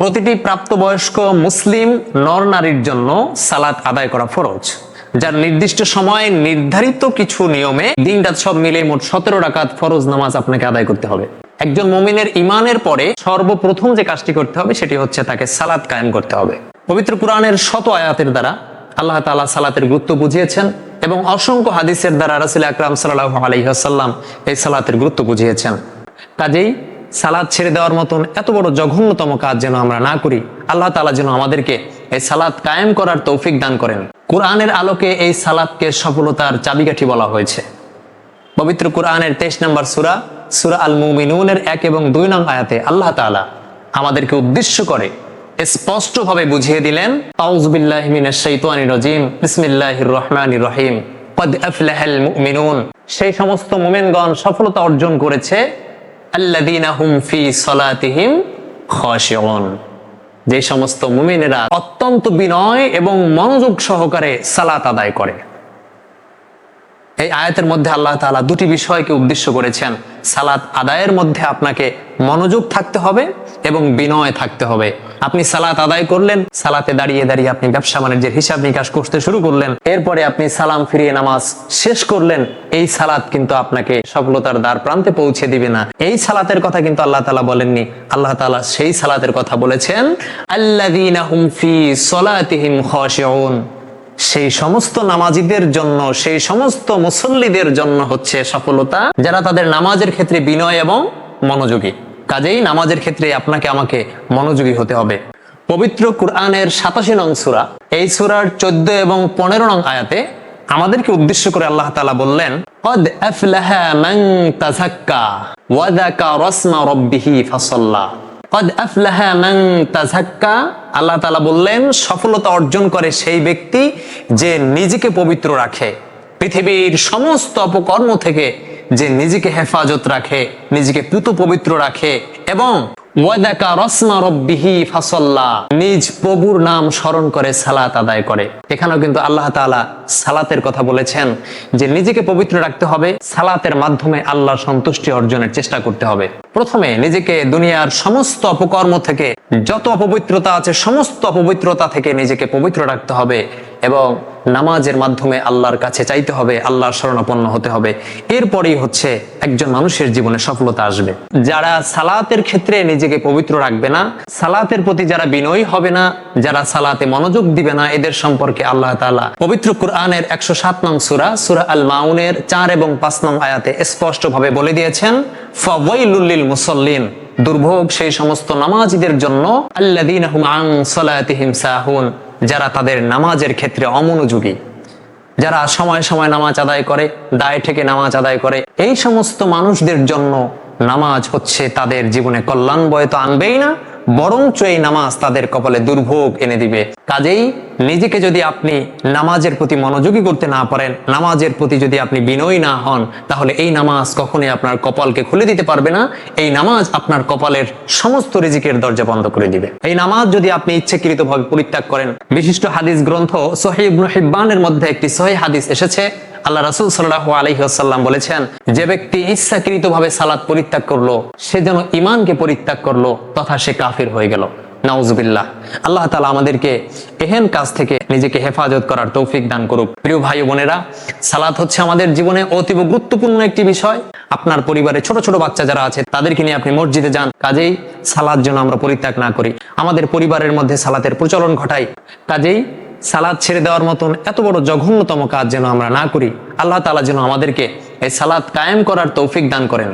প্রতিটি প্রাপ্তবয়স্ক মুসলিম নর নারীর জন্য সালাত আদায় করা ফরজ, যার নির্দিষ্ট সময় নির্ধারিত কিছু নিয়মে দিন রাত সব মিলে মোট 17 রাকাত ফরজ নামাজ আপনাকে আদায় করতে হবে। একজন মুমিনের ইমানের পরে সর্বপ্রথম যে কাজটি করতে হবে সেটি হচ্ছে তাকে সালাত কায়েম করতে হবে। পবিত্র কোরআনের শত আয়াতের দ্বারা আল্লাহ তাআলা সালাতের গুরুত্ব বুঝিয়েছেন এবং অসংখ্য হাদিসের দ্বারা রাসূল আকরাম সাল্লাল্লাহু আলাইহি ওয়াসাল্লাম এই সালাতের গুরুত্ব বুঝিয়েছেন। কাজেই সালাত ছেড়ে দেওয়ার মতন এত বড় জঘন্যতম কাজ যেন আমরা না করি। আল্লাহ তাআলা যেন আমাদেরকে এই সালাত কায়েম করার তৌফিক দান করেন। কোরআনের আলোকে এই সালাতকে সফলতার চাবিকাঠি বলা হয়েছে। পবিত্র কোরআনের 23 নম্বর সূরা সূরা আল মুমিনুনের 1 এবং 2 নং আয়াতে আল্লাহ তাআলা আমাদেরকে উদ্দেশ্য করে স্পষ্টভাবে বুঝিয়ে দিলেন, আউযু বিল্লাহি মিনাশ শাইতানির রাজিম, বিসমিল্লাহির রহমানির রহিম, ক্বাদ আফলাহাল মুমিনুন। সেই সমস্ত মুমিনগণ সফলতা অর্জন করেছে, আল্লাযীনা হুম ফি সালাতিহিম খাশিউন, যে সমস্ত মুমিনেরা অত্যন্ত বিনয় এবং মনোযোগ সহকারে সালাত আদায় করে। এই আয়াতের মধ্যে আল্লাহ তাআলা দুটি বিষয়কে উদ্দেশ্য করেছেন। সালাত আদায়ের মধ্যে আপনাকে মনোযোগ থাকতে হবে এবং বিনয় থাকতে হবে। আপনি সালাত আদায় করলেন, সালাতে দাঁড়িয়ে দাঁড়িয়ে আপনি ব্যবসা বাণিজ্যের হিসাব নিকাশ করতে শুরু করলেন, এরপরে আপনি সালাম ফিরিয়ে নামাজ শেষ করলেন, এই সালাত কিন্তু আপনাকে সফলতার দ্বার প্রান্তে পৌঁছে দিবে না। এই সালাতের কথা কিন্তু আল্লাহ তাআলা বলেননি। আল্লাহ তাআলা সেই সালাতের কথা বলেছেন, আল্লাযীনা হুম ফি সালাতিহিম খাশিউন। সেই সমস্ত নামাজীদের জন্য, সেই সমস্ত মুসল্লিদের জন্য হচ্ছে সফলতা যারা তাদের নামাজের ক্ষেত্রে বিনয় এবং মনোযোগী। কাজেই নামাজের ক্ষেত্রে আপনাকে আমাকে মনোযোগী হতে হবে। পবিত্র কোরআনের 87 নং সূরা, এই সূরার 14 এবং 15 নং আয়াতে আমাদেরকে উদ্দেশ্য করে আল্লাহ তাআলা বললেন, ক্বাদ আফলাহা মান তাযাক্কা ওয়া যাকারা ইসমা রাব্বিহি ফাসাল্লা। ক্বাদ আফলাহা মান তাযাক্কা, আল্লাহ তাআলা বললেন সফলতা অর্জন করে সেই ব্যক্তি যে নিজেকে পবিত্র রাখে, পৃথিবীর সমস্ত অপকর্ম থেকে যে নিজেকে হেফাজত রাখে, নিজেকে পুত পবিত্র রাখে এবং ওয়াদাকা রসমা রব্বিহি ফাসাল্লা, নিজ প্রভুর নাম স্মরণ করে সালাত আদায় করে। এখানেও কিন্তু আল্লাহ তাআলা সালাতের কথা বলেছেন যে নিজেকে পবিত্র রাখতে হবে, সালাতের মাধ্যমে আল্লাহর সন্তুষ্টি অর্জনের চেষ্টা করতে হবে। প্রথমে নিজেকে দুনিয়ার সমস্ত অপকর্ম থেকে, যত অপবিত্রতা আছে সমস্ত অপবিত্রতা থেকে নিজেকে পবিত্র রাখতে হবে এবং নামাজের মাধ্যমে আল্লাহর কাছে চাইতে হবে, আল্লাহর শরণাপন্ন হতে হবে। এরপরেই হচ্ছে একজন মানুষের জীবনে সফলতা আসবে। যারা সালাতের ক্ষেত্রে নিজেকে পবিত্র রাখবে না, সালাতের প্রতি যারা বিনয়ী হবে না, যারা সালাতে মনোযোগ দিবে না, এদের সম্পর্কে আল্লাহ তাআলা পবিত্র কোরআনের 107 নং সূরা সূরা আল মাউনের 4 এবং 5 নং আয়াতে স্পষ্টভাবে বলে দিয়েছেন, ফাওয়াইলুল লিল মুসাল্লিন, দুর্ভোগ সেই সমস্ত নামাজীদের জন্য, আল্লাযীনা হুম আন সালাতিহিম সাহুন, যারা তাদের নামাজের ক্ষেত্রে অমনোযোগী, যারা সময় সময় নামাজ আদায় করে, দায় থেকে নামাজ আদায় করে, এই সমস্ত মানুষদের জন্য নামাজ হচ্ছে তাদের জীবনে কল্যাণ বয়ে তো আনবেই না, বরঞ্চ এই নামাজ তাদের কপালে দুর্ভোগ এনে দিবে। কাজেই নিজেকে যদি আপনি নামাজের প্রতি মনোযোগী করতে না পারেন, নামাজের প্রতি যদি আপনি বিনয়ী না হন, তাহলে এই নামাজ কখনোই আপনার কপালকে খুলে দিতে পারবে না। এই নামাজ আপনার কপালের সমস্ত রিজিকের দরজা বন্ধ করে দিবে। এই নামাজ যদি আপনি ইচ্ছাকৃতভাবে পরিত্যাগ করেন, বিশিষ্ট হাদিস গ্রন্থ সহিহ ইবনে হিব্বানের মধ্যে একটি সহিহ হাদিস এসেছে, আল্লাহ রাসূল সাল্লাল্লাহু আলাইহি ওয়াসাল্লাম বলেছেন, যে ব্যক্তি ইচ্ছাকৃতভাবে সালাত পরিত্যাগ করলো সে যেন ঈমানকে পরিত্যাগ করলো তথা সে কাফির হয়ে গেল। নাউজুবিল্লাহ। আল্লাহ তাআলা আমাদেরকে এহেন কাজ থেকে নিজেকে হেফাজত করার তৌফিক দান করুক। প্রিয় ভাই বোনেরা, সালাত হচ্ছে আমাদের জীবনে অতীব গুরুত্বপূর্ণ একটি বিষয়। আপনার পরিবারে ছোট ছোট বাচ্চা যারা আছে তাদেরকে নিয়ে আপনি মসজিদে যান, কাজেই সালাত যেন আমরা পরিত্যাগ না করি, আমাদের পরিবারের মধ্যে সালাতের প্রচলন ঘটাই। কাজেই সালাত ছেড়ে দেওয়ার মতন এত বড় জঘন্যতম কাজ যেন আমরা না করি। আল্লাহ তাআলা যেন আমাদেরকে এই সালাত কায়েম করার তৌফিক দান করেন।